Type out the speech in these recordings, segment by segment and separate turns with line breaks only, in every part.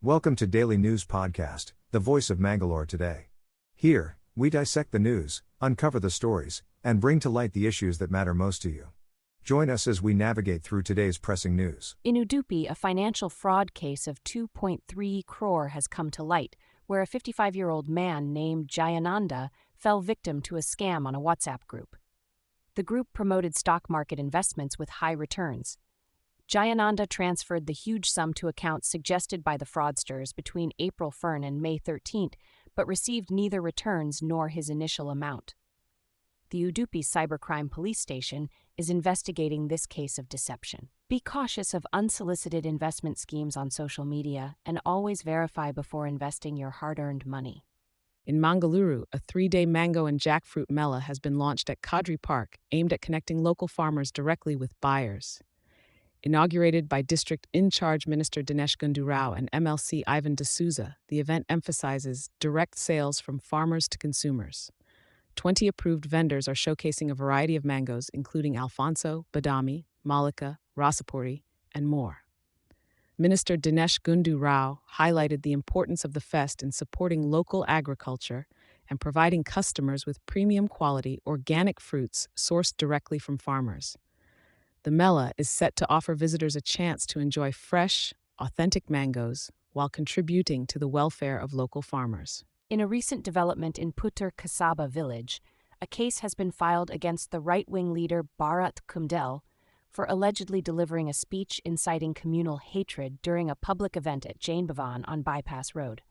Welcome to Daily News Podcast, the voice of Mangalore today. Here, we dissect the news, uncover the stories, and bring to light the issues that matter most to you. Join us as we navigate through today's pressing news.
In Udupi, a financial fraud case of 2.3 crore has come to light, where a 55-year-old man named Jayananda fell victim to a scam on a WhatsApp group. The group promoted stock market investments with high returns. Jayananda transferred the huge sum to accounts suggested by the fraudsters between April 1 and May 13, but received neither returns nor his initial amount. The Udupi Cybercrime Police Station is investigating this case of deception. Be cautious of unsolicited investment schemes on social media and always verify before investing your hard-earned money.
In Mangaluru, a 3-day mango and jackfruit mela has been launched at Kadri Park, aimed at connecting local farmers directly with buyers. Inaugurated by District In-Charge Minister Dinesh Gundu Rao and MLC Ivan D'Souza, the event emphasizes direct sales from farmers to consumers. 20 approved vendors are showcasing a variety of mangoes, including Alfonso, Badami, Malika, Rasapuri, and more. Minister Dinesh Gundu Rao highlighted the importance of the fest in supporting local agriculture and providing customers with premium quality organic fruits sourced directly from farmers. The mela is set to offer visitors a chance to enjoy fresh, authentic mangoes while contributing to the welfare of local farmers.
In a recent development in Puttur Kasaba village, a case has been filed against the right-wing leader Bharat Kumdel for allegedly delivering a speech inciting communal hatred during a public event at Jain Bhavan on Bypass Road.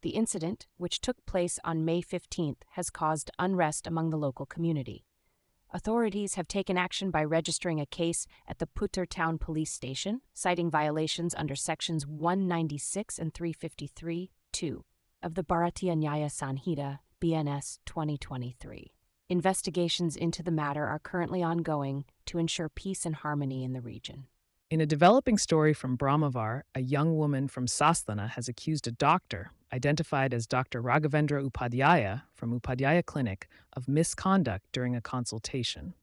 The incident, which took place on May 15th, has caused unrest among the local community. Authorities have taken action by registering a case at the Puttur Town Police Station, citing violations under Sections 196 and 353(2) of the Bharatiya Nyaya Sanhita, BNS 2023. Investigations into the matter are currently ongoing to ensure peace and harmony in the region.
In a developing story from Brahmavar, a young woman from Sasthana has accused a doctor, identified as Dr. Raghavendra Upadhyaya from Upadhyaya Clinic, of misconduct during a consultation.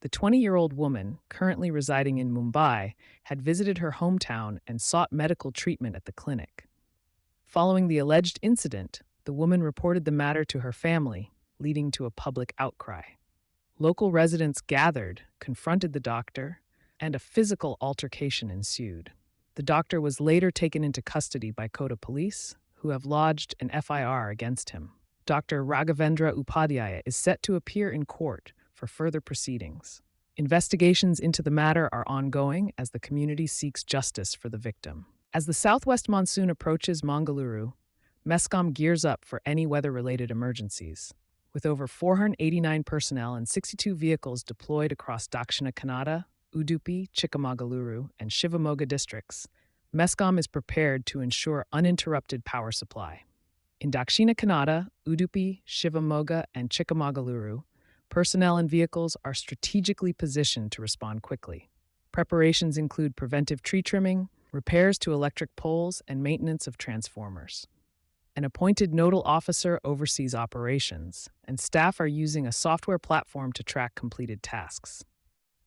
The 20-year-old woman, currently residing in Mumbai, had visited her hometown and sought medical treatment at the clinic. Following the alleged incident, the woman reported the matter to her family, leading to a public outcry. Local residents gathered, confronted the doctor, and a physical altercation ensued. The doctor was later taken into custody by Kota police, who have lodged an FIR against him. Dr. Raghavendra Upadhyaya is set to appear in court for further proceedings. Investigations into the matter are ongoing as the community seeks justice for the victim. As the southwest monsoon approaches Mangaluru, MESCOM gears up for any weather-related emergencies. With over 489 personnel and 62 vehicles deployed across Dakshina Kannada, Udupi, Chikmagaluru, and Shivamogga districts, MESCOM is prepared to ensure uninterrupted power supply. In Dakshina Kannada, Udupi, Shivamogga, and Chikmagaluru, personnel and vehicles are strategically positioned to respond quickly. Preparations include preventive tree trimming, repairs to electric poles, and maintenance of transformers. An appointed nodal officer oversees operations, and staff are using a software platform to track completed tasks.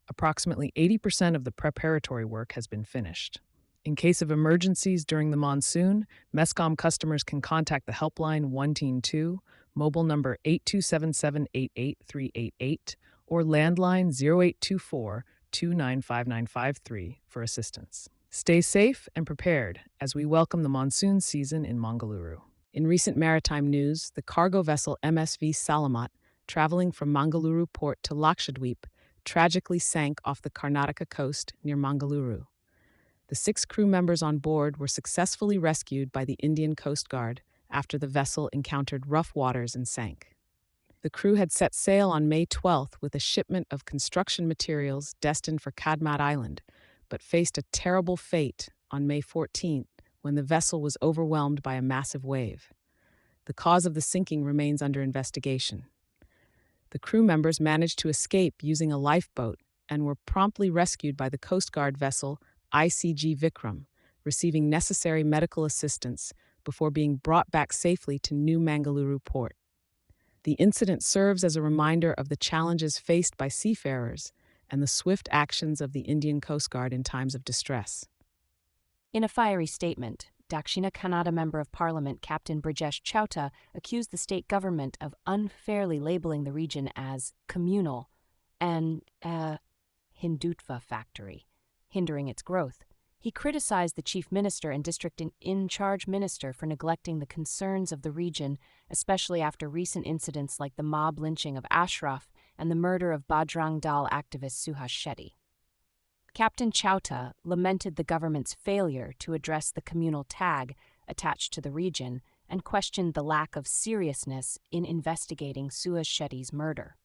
Approximately 80% of the preparatory work has been finished. In case of emergencies during the monsoon, MESCOM customers can contact the helpline 112, mobile number 82778888, or landline 0824 295953 for assistance. Stay safe and prepared as we welcome the monsoon season in Mangaluru. In recent maritime news, the cargo vessel MSV Salamat, traveling from Mangaluru port to Lakshadweep, tragically sank off the Karnataka coast near Mangaluru. The 6 crew members on board were successfully rescued by the Indian Coast Guard after the vessel encountered rough waters and sank. The crew had set sail on May 12th with a shipment of construction materials destined for Kadmat Island, but faced a terrible fate on May 14th when the vessel was overwhelmed by a massive wave. The cause of the sinking remains under investigation. The crew members managed to escape using a lifeboat and were promptly rescued by the Coast Guard vessel ICG Vikram, receiving necessary medical assistance before being brought back safely to New Mangaluru port. The incident serves as a reminder of the challenges faced by seafarers and the swift actions of the Indian Coast Guard in times of distress.
In a fiery statement, Dakshina Kannada Member of Parliament Captain Brijesh Chauta accused the state government of unfairly labeling the region as communal and a Hindutva factory, hindering its growth. He criticized the chief minister and district in-charge minister for neglecting the concerns of the region, especially after recent incidents like the mob lynching of Ashraf and the murder of Bajrang Dal activist Suhas Shetty. Captain Chauta lamented the government's failure to address the communal tag attached to the region and questioned the lack of seriousness in investigating Suhas Shetty's murder.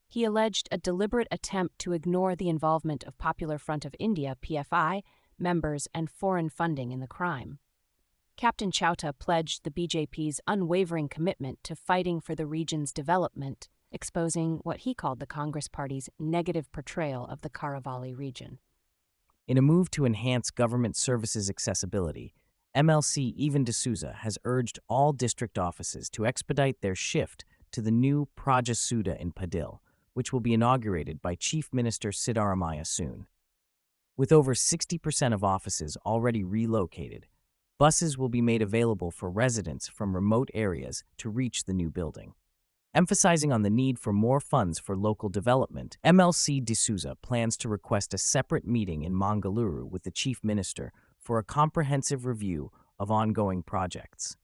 He alleged a deliberate attempt to ignore the involvement of Popular Front of India (PFI) members and foreign funding in the crime. Captain Chauta pledged the BJP's unwavering commitment to fighting for the region's development, exposing what he called the Congress Party's negative portrayal of the Karavalli region.
In a move to enhance government services accessibility, MLC Even D'Souza has urged all district offices to expedite their shift to the new Praja Suda in Padil, which will be inaugurated by Chief Minister Siddaramaiah soon. With over 60% of offices already relocated, buses will be made available for residents from remote areas to reach the new building. Emphasizing on the need for more funds for local development, MLC D'Souza plans to request a separate meeting in Mangaluru with the Chief Minister for a comprehensive review of ongoing projects.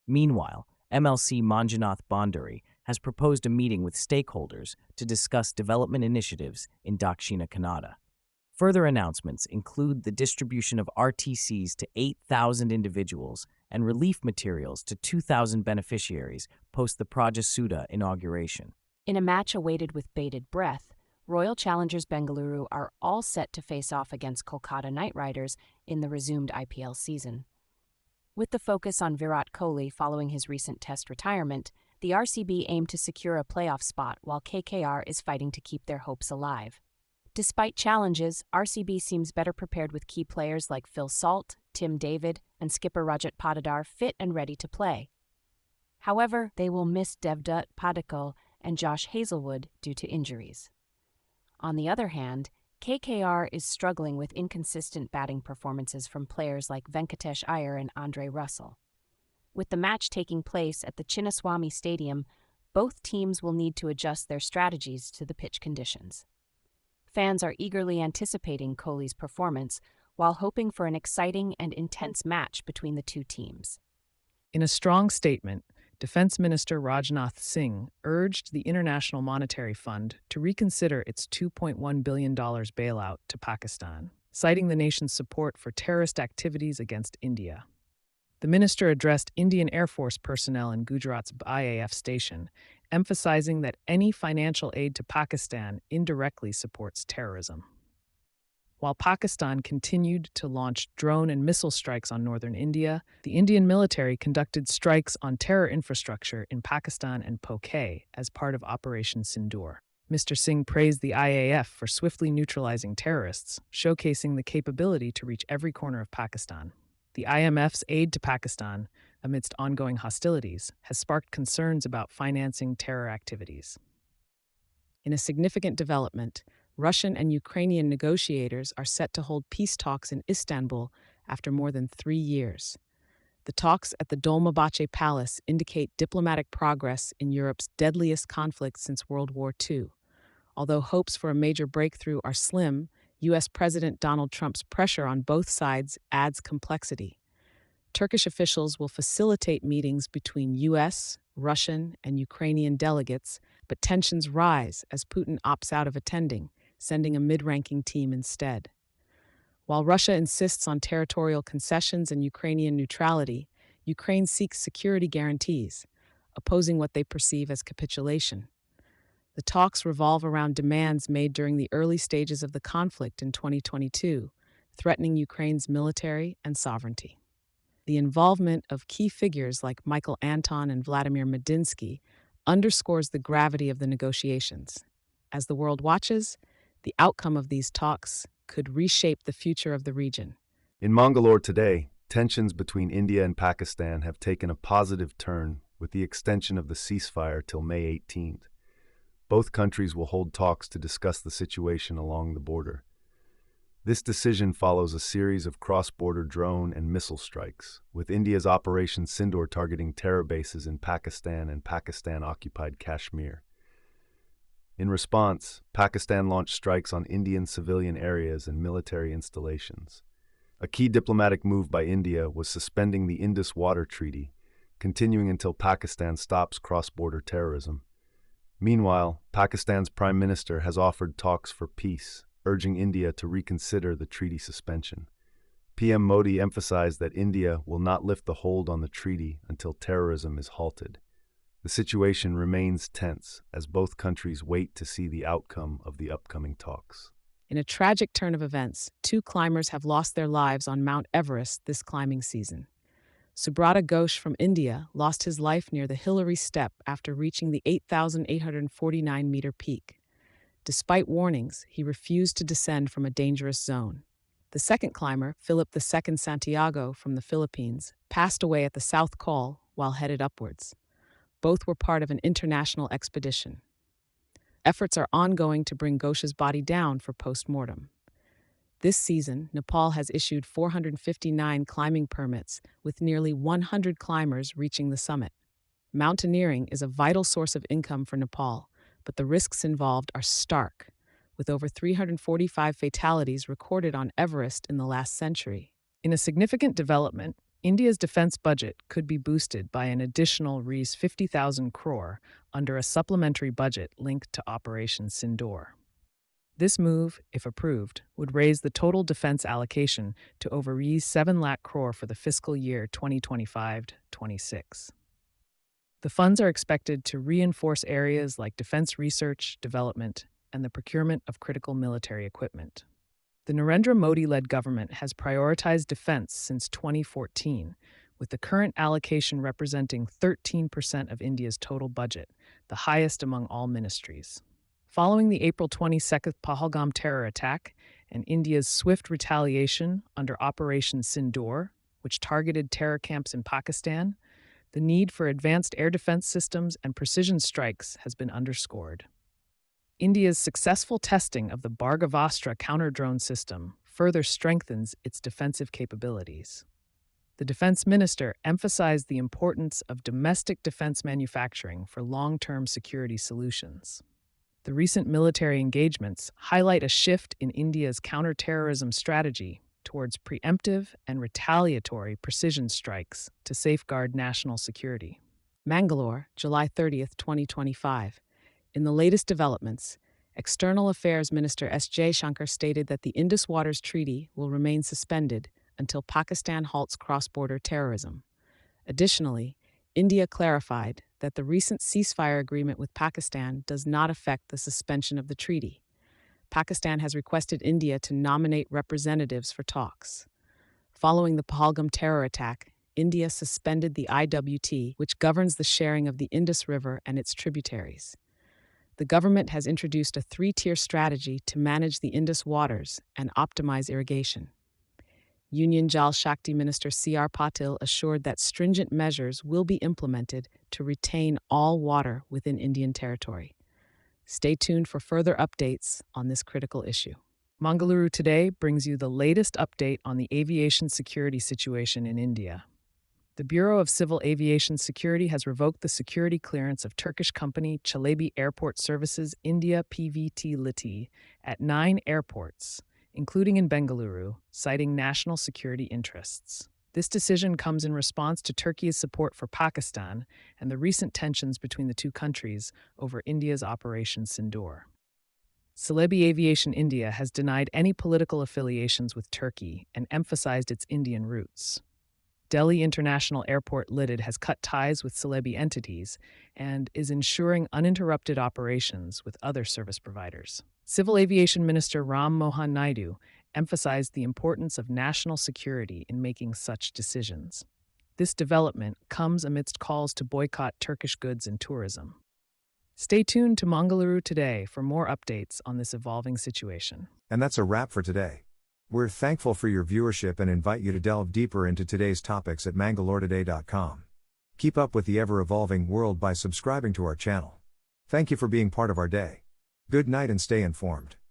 Meanwhile, MLC Manjunath Banduri has proposed a meeting with stakeholders to discuss development initiatives in Dakshina Kannada. Further announcements include the distribution of RTCs to 8,000 individuals and relief materials to 2,000 beneficiaries post the Praja Suda inauguration.
In a match awaited with bated breath, Royal Challengers Bengaluru are all set to face off against Kolkata Knight Riders in the resumed IPL season. With the focus on Virat Kohli following his recent Test retirement, the RCB aim to secure a playoff spot while KKR is fighting to keep their hopes alive. Despite challenges, RCB seems better prepared with key players like Phil Salt, Tim David, and skipper Rajat Patidar fit and ready to play. However, they will miss Devdutt Padikkal and Josh Hazelwood due to injuries. On the other hand, KKR is struggling with inconsistent batting performances from players like Venkatesh Iyer and Andre Russell. With the match taking place at the Chinnaswamy Stadium, both teams will need to adjust their strategies to the pitch conditions. Fans are eagerly anticipating Kohli's performance while hoping for an exciting and intense match between the two teams.
In a strong statement, Defense Minister Rajnath Singh urged the International Monetary Fund to reconsider its $2.1 billion bailout to Pakistan, citing the nation's support for terrorist activities against India. The minister addressed Indian Air Force personnel in Gujarat's IAF station, emphasizing that any financial aid to Pakistan indirectly supports terrorism. While Pakistan continued to launch drone and missile strikes on northern India, the Indian military conducted strikes on terror infrastructure in Pakistan and Pokhara as part of Operation Sindoor. Mr. Singh praised the IAF for swiftly neutralizing terrorists, showcasing the capability to reach every corner of Pakistan. The IMF's aid to Pakistan, amidst ongoing hostilities, has sparked concerns about financing terror activities. In a significant development, Russian and Ukrainian negotiators are set to hold peace talks in Istanbul after more than 3 years. The talks at the Dolmabahce Palace indicate diplomatic progress in Europe's deadliest conflict since World War II. Although hopes for a major breakthrough are slim, U.S. President Donald Trump's pressure on both sides adds complexity. Turkish officials will facilitate meetings between U.S., Russian, and Ukrainian delegates, but tensions rise as Putin opts out of attending, sending a mid-ranking team instead. While Russia insists on territorial concessions and Ukrainian neutrality, Ukraine seeks security guarantees, opposing what they perceive as capitulation. The talks revolve around demands made during the early stages of the conflict in 2022, threatening Ukraine's military and sovereignty. The involvement of key figures like Michael Anton and Vladimir Medinsky underscores the gravity of the negotiations. As the world watches, the outcome of these talks could reshape the future of the region.
In Mangalore today, tensions between India and Pakistan have taken a positive turn with the extension of the ceasefire till May 18th. Both countries will hold talks to discuss the situation along the border. This decision follows a series of cross-border drone and missile strikes, with India's Operation Sindoor targeting terror bases in Pakistan and Pakistan-occupied Kashmir. In response, Pakistan launched strikes on Indian civilian areas and military installations. A key diplomatic move by India was suspending the Indus Water Treaty, continuing until Pakistan stops cross-border terrorism. Meanwhile, Pakistan's Prime Minister has offered talks for peace, urging India to reconsider the treaty suspension. PM Modi emphasized that India will not lift the hold on the treaty until terrorism is halted. The situation remains tense as both countries wait to see the outcome of the upcoming talks.
In a tragic turn of events, 2 climbers have lost their lives on Mount Everest this climbing season. Subrata Ghosh from India lost his life near the Hillary Step after reaching the 8,849-meter peak. Despite warnings, he refused to descend from a dangerous zone. The second climber, Philip II Santiago from the Philippines, passed away at the South Col while headed upwards. Both were part of an international expedition. Efforts are ongoing to bring Ghosh's body down for post-mortem. This season, Nepal has issued 459 climbing permits, with nearly 100 climbers reaching the summit. Mountaineering is a vital source of income for Nepal, but the risks involved are stark, with over 345 fatalities recorded on Everest in the last century. In a significant development, India's defense budget could be boosted by an additional Rs 50,000 crore under a supplementary budget linked to Operation Sindoor. This move, if approved, would raise the total defense allocation to over Rs 7 lakh crore for the fiscal year 2025-26. The funds are expected to reinforce areas like defense research, development, and the procurement of critical military equipment. The Narendra Modi-led government has prioritized defense since 2014, with the current allocation representing 13% of India's total budget, the highest among all ministries. Following the April 22 Pahalgam terror attack and India's swift retaliation under Operation Sindoor, which targeted terror camps in Pakistan, the need for advanced air defense systems and precision strikes has been underscored. India's successful testing of the Bhargavastra counter-drone system further strengthens its defensive capabilities. The defense minister emphasized the importance of domestic defense manufacturing for long-term security solutions. The recent military engagements highlight a shift in India's counter-terrorism strategy towards preemptive and retaliatory precision strikes to safeguard national security. Mangalore, July 30, 2025. In the latest developments, External Affairs Minister S. Jaishankar stated that the Indus Waters Treaty will remain suspended until Pakistan halts cross-border terrorism. Additionally, India clarified that the recent ceasefire agreement with Pakistan does not affect the suspension of the treaty. Pakistan has requested India to nominate representatives for talks. Following the Pahalgam terror attack, India suspended the IWT, which governs the sharing of the Indus River and its tributaries. The government has introduced a 3-tier strategy to manage the Indus waters and optimize irrigation. Union Jal Shakti Minister C.R. Patil assured that stringent measures will be implemented to retain all water within Indian territory. Stay tuned for further updates on this critical issue. Mangaluru Today brings you the latest update on the aviation security situation in India. The Bureau of Civil Aviation Security has revoked the security clearance of Turkish company Çelebi Airport Services India Pvt Ltd at 9 airports, including in Bengaluru, citing national security interests. This decision comes in response to Turkey's support for Pakistan and the recent tensions between the two countries over India's Operation Sindoor. Çelebi Aviation India has denied any political affiliations with Turkey and emphasized its Indian roots. Delhi International Airport Limited has cut ties with Çelebi entities and is ensuring uninterrupted operations with other service providers. Civil Aviation Minister Ram Mohan Naidu emphasized the importance of national security in making such decisions. This development comes amidst calls to boycott Turkish goods and tourism. Stay tuned to Mangaluru Today for more updates on this evolving situation.
And that's a wrap for today. We're thankful for your viewership and invite you to delve deeper into today's topics at mangaloretoday.com. Keep up with the ever-evolving world by subscribing to our channel. Thank you for being part of our day. Good night and stay informed.